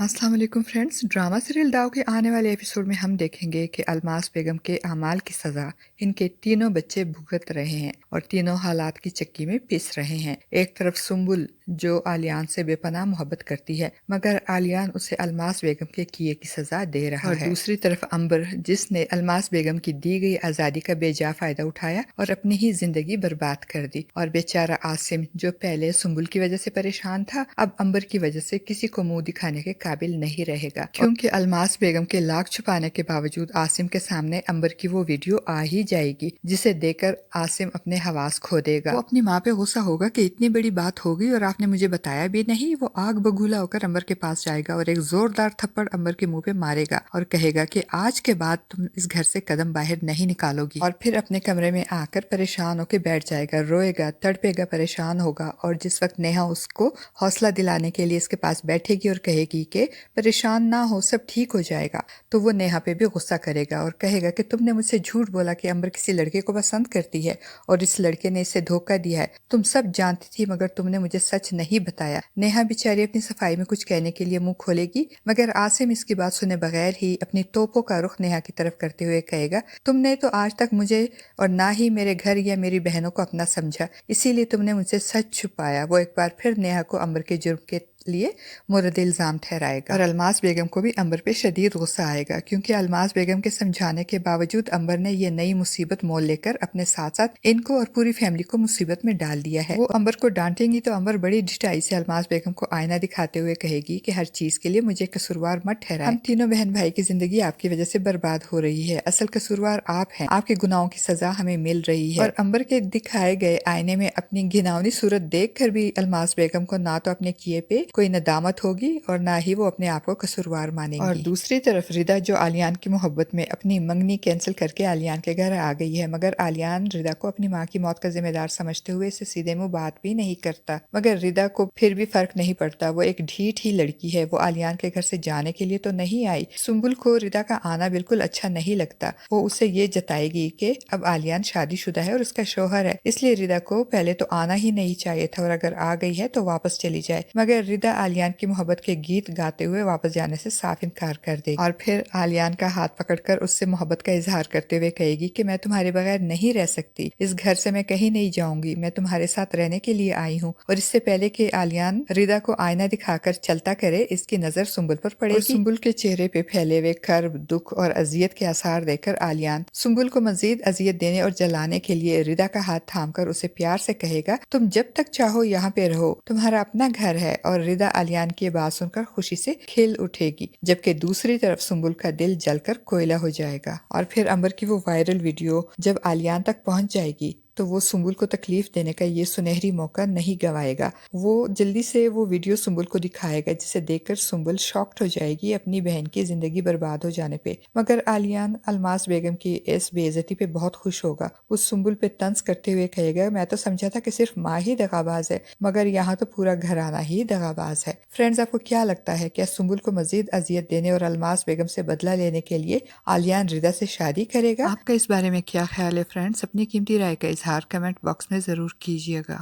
अस्सलाम वालेकुम friends. Drama serial दाव के आने वाले एपिसोड में हम देखेंगे कि अलमास बेगम के अमाल की सज़ा इनके तीनों बच्चे भुगत रहे हैं और तीनों हालात की चक्की में पिस रहे हैं। एक तरफ सुम्बुल जो आलियान से बेपनाह मोहब्बत करती है, मगर आलियान उसे अलमास बेगम के किए की सज़ा दे रहा है। और दूसरी तरफ अंबर जिसने अलमास बेगम की दी गई आज़ादी का बेजा फ़ायदा उठाया और अपनी ही ज़िंदगी बर्बाद कर दी। और बेचारा आसिम जो पहले सुम्बुल की वजह से परेशान था, अब अंबर की वजह से किसी को मुंह दिखाने के काबिल नहीं रहेगा, क्योंकि अलमास बेगम के लाख छुपाने के बावजूद आसिम के सामने अंबर की वो वीडियो आ ही जाएगी, जिसे देखकर आसिम अपने हवास खो देगा। वो अपनी माँ पे गुस्सा होगा कि इतनी बड़ी बात हो गई और आपने मुझे बताया भी नहीं। वो आग बगूला होकर अंबर के पास जाएगा और एक जोरदार थप्पड़ अंबर के मुंह पे मारेगा और कहेगा कि आज के बाद तुम इस घर से कदम बाहर नहीं निकालोगी। और फिर अपने कमरे में आकर परेशान होकर बैठ जाएगा, रोएगा, तड़पेगा, परेशान होगा। और जिस वक्त नेहा उसको हौसला दिलाने के लिए इसके पास बैठेगी और कहेगी कि परेशान ना हो, सब ठीक हो जाएगा, तो वो नेहा पे भी गुस्सा करेगा और कहेगा कि तुमने मुझसे झूठ बोला कि अंबर किसी लड़के को पसंद करती है और इस लड़के ने इसे धोखा दिया है। तुम सब जानती थी मगर तुमने मुझे सच नहीं बताया। नेहा बेचारी अपनी सफाई में कुछ कहने के लिए मुंह खोलेगी, मगर आसिम इसकी बात सुने बगैर ही अपनी तोपों का रुख नेहा की तरफ करते हुए कहेगा, तुमने तो आज तक मुझे और ना ही मेरे घर या मेरी बहनों को अपना समझा, इसीलिए तुमने मुझसे सच छुपाया। वो एक बार फिर नेहा को अंबर के जुर्म के लिए मुर्द इल्जाम ठहराएगा और अलमास बेगम को भी अंबर पे शदीद गुस्सा आएगा, क्योंकि अलमास बेगम के समझाने के बावजूद अंबर ने ये नई मुसीबत मोल लेकर अपने साथ साथ इनको और पूरी फैमिली को मुसीबत में डाल दिया है। वो अंबर को डांटेंगी तो अंबर बड़ी ढिठाई से अलमास बेगम को आईना दिखाते हुए कहेगी कि हर चीज के लिए मुझे कसूरवार मत ठहराएं। हम तीनों बहन भाई की जिंदगी आपकी वजह से बर्बाद हो रही है, असल कसूरवार आप हैं, आपके गुनाहों की सजा हमें मिल रही है। और अंबर के दिखाए गए आईने में अपनी घिनौनी सूरत देख कर भी अलमास बेगम को ना तो अपने किए पे कोई नदामत होगी और ना ही वो अपने आप को कसूरवार मानेंगी। और दूसरी तरफ रिदा जो आलियान की मोहब्बत में अपनी मंगनी कैंसिल करके आलियान के घर आ गई है, मगर आलियान रिदा को अपनी माँ की मौत का जिम्मेदार समझते हुए इससे सीधे मुंह बात भी नहीं करता। मगर रिदा को फिर भी फर्क नहीं पड़ता, वो एक ढीठ ही लड़की है। वो आलियान के घर से जाने के लिए तो नहीं आई। सुम्बुल को रिदा का आना बिल्कुल अच्छा नहीं लगता। वो उसे ये जताएगी कि अब आलियान शादीशुदा है और उसका शोहर है, इसलिए रिदा को पहले तो आना ही नहीं चाहिए था और अगर आ गई है तो वापस चली जाए। मगर रिदा आलियान की मोहब्बत के गीत गाते हुए वापस जाने से साफ इनकार कर देगी और फिर आलियान का हाथ पकड़कर उससे मोहब्बत का इजहार करते हुए कहेगी कि मैं तुम्हारे बगैर नहीं रह सकती, इस घर से मैं कहीं नहीं जाऊंगी, मैं तुम्हारे साथ रहने के लिए आई हूँ। और इससे पहले कि आलियान रिदा को आईना दिखाकर चलता करे, इसकी नजर सुम्बुल पर पड़ेगी और सुम्बुल के चेहरे पे फैले हुए कर्ब, दुख और अजियत के आसार देखकर आलियान सुम्बुल को मजीद अजियत देने और जलाने के लिए रिदा का हाथ थामकर उसे प्यार से कहेगा, तुम जब तक चाहो यहाँ पे रहो, तुम्हारा अपना घर है। और रिदा आलियान की बात सुनकर खुशी से खिल उठेगी, जबकि दूसरी तरफ सुम्बुल का दिल जलकर कोयला हो जाएगा। और फिर अंबर की वो वायरल वीडियो जब आलियान तक पहुंच जाएगी तो वो सुम्बुल को तकलीफ देने का ये सुनहरी मौका नहीं गवाएगा। वो जल्दी से वो वीडियो सुम्बुल को दिखाएगा, जिसे देखकर सुम्बुल शॉक्ड हो जाएगी अपनी बहन की जिंदगी बर्बाद हो जाने पे। मगर आलियान अलमास बेगम की इस बेइज्जती पे बहुत खुश होगा। वो सुम्बुल पे तंज करते हुए कहेगा, मैं तो समझा था कि सिर्फ माँ ही दगाबाज है, मगर यहाँ तो पूरा घराना ही दगाबाज है। फ्रेंड्स, आपको क्या लगता है, क्या सुम्बुल को मजीद अजियत देने और अलमास बेगम से बदला लेने के लिए आलियान रिदा से शादी करेगा? आपका इस बारे में क्या ख्याल है फ्रेंड्स? अपनी कीमती राय का इजहार कमेंट बॉक्स में जरूर कीजिएगा।